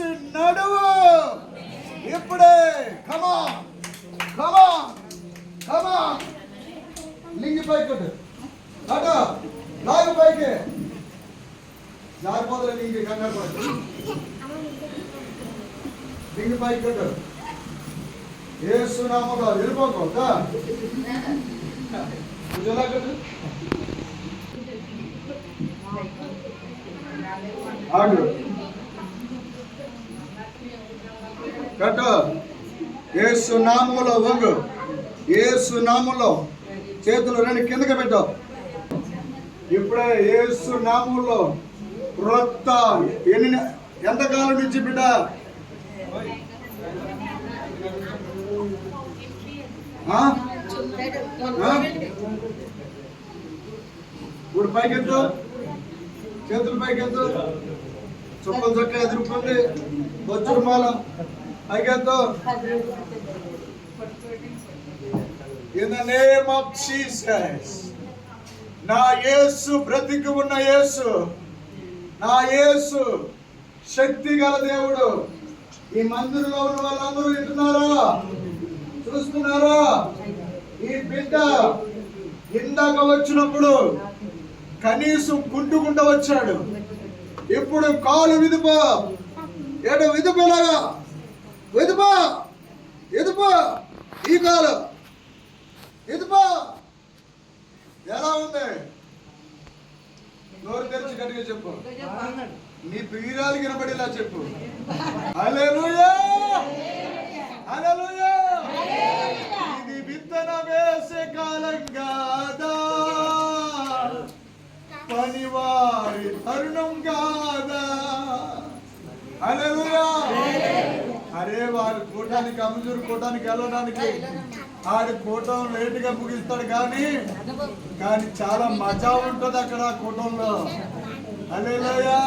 లేచి నడువు ఇప్పుడే. కమాన్ కమాన్ కమాన్. లింగి పైకి కొట్టు, అట లాగు పైకి. జారిపోతలే లింగి, కంగారు పడు. లింగి పైకి కొట్టు. యేసు నామములో వెళ్ళిపోక ఎలా కొట్టు. ఆగు కట్టు. యేసు నామములో వంగు. యేసు నామములో చేతులు రెండు కిందకి పెట్టు. ఇప్పుడే యేసు నామములో క్రొత్త ఎంతకాలం నుంచి బిడ్డ? ఇప్పుడు పైకెత్తు, చేతులు పైకెత్తు. చుక్కలు చక్క ఎదుర్కొంది. బొచ్చుడు మాల పైకెత్తు. In the name of Jesus. నా యేసు బ్రతికి ఉన్న యేసు, నా యేసు శక్తి గల దేవుడు. ఈ మందిరంలో ఉన్న వాళ్ళందరూ వింటున్నారా, చూస్తున్నారా? ఈ బిడ్డ ఇందాక వచ్చినప్పుడు కనీసం కుంటుకుంటూ వచ్చాడు. ఇప్పుడు కాలు విదుపో, ఏటో విదుపోలాగా విదుపో, ఎదుపో. ఈ కాలు ఎదుపో. ఎలా ఉంది? నోరు తెరిచి గట్టిగా చెప్పు. నీ ప్రియురాలు వినబడేలా చెప్పు. హల్లెలూయా హల్లెలూయా. ఇది విత్తన వేసే కాలం కాదా, పనివారి తరుణం కాదా? హల్లెలూయా. అరే వారి కూటానికి, అమ్మజూరు కూటానికి వెళ్ళడానికి ఆడి కూటం లేటుగా ముగిస్తాడు, కానీ చాలా మజా ఉంటుంది అక్కడ కూటంలో. హల్లెలూయా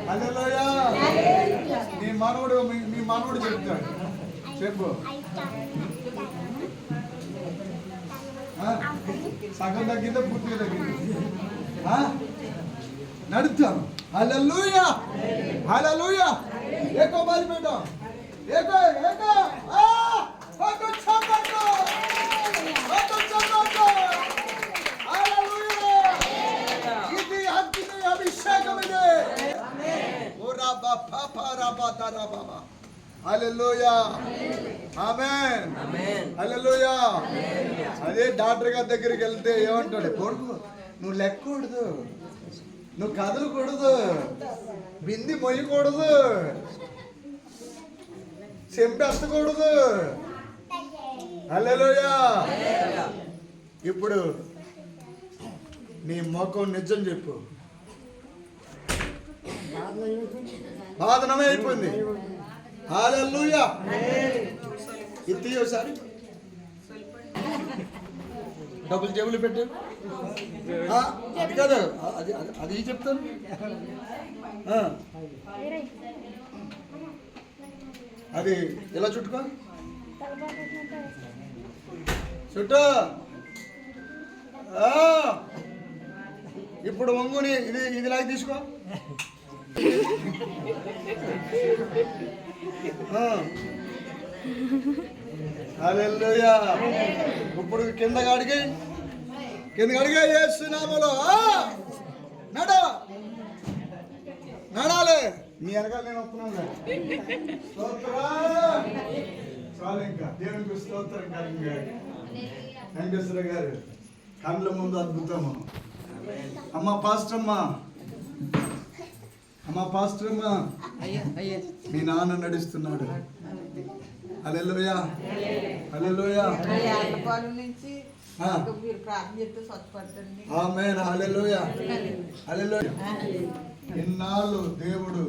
హల్లెలూయా. నీ మనవుడు చెప్తాడు. చెప్పు. సగం తగ్గిందా, పూర్తిగా తగ్గింది? నడుస్తాను. హల్లెలూయా హల్లెలూయా. ఏకో బాలి పెట్టాం. ఏకో ఏకో ఇది అగ్ని అభిషేకం. ఇది హల్లెలూయా ఆమేన్ హల్లెలూయా. అదే డాక్టర్ గారి దగ్గరికి వెళ్తే ఏమంటాడు? కొడుకు నువ్వు లెక్కకూడదు, నువ్వు కదలకూడదు, బింది మొయ్యకూడదు, చెంపెత్తకూడదు. హల్లెలూయా. ఇప్పుడు నీ ముఖం నిజం చెప్పు. బాధనమే అయిపోయింది. హల్లెలూయా. ఇది ఒకసారి డబ్బులు జేబులు పెట్టు. అది కాదు, అది చెప్తాను. అది ఎలా చుట్టుకో, చుట్టూ. ఇప్పుడు వంగుని ఇది లాగి తీసుకో. హల్లెలూయా. ఇప్పుడు కిందకి అడిగి యేసు నామములో నడాలి. మీ వెనకాల నేను వస్తున్నాను. చాలు ఇంకా దేవునికి స్తోత్రం. వెంకటేశ్వర గారు కళ్ళ ముందు అద్భుతము. అమ్మ పాస్టర్మ్మ, మీ నాన్న నడుస్తున్నాడు. హల్లెలూయా హల్లెలూయా. ఆమేన్ హల్లెలూయా హల్లెలూయా. ఇన్నాళ్ళు దేవుడు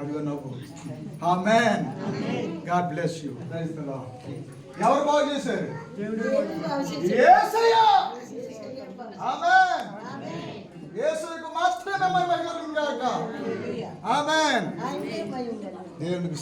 అదిగో నవ్వు. Amen. God bless you. Praise the Lord. ఎవరు బాగు చేశారు? యేసయ్య. ఆమేన్. యేసుకు మాత్రమే మహిమ కలుగును గాక. ఆమేన్. దేవునికి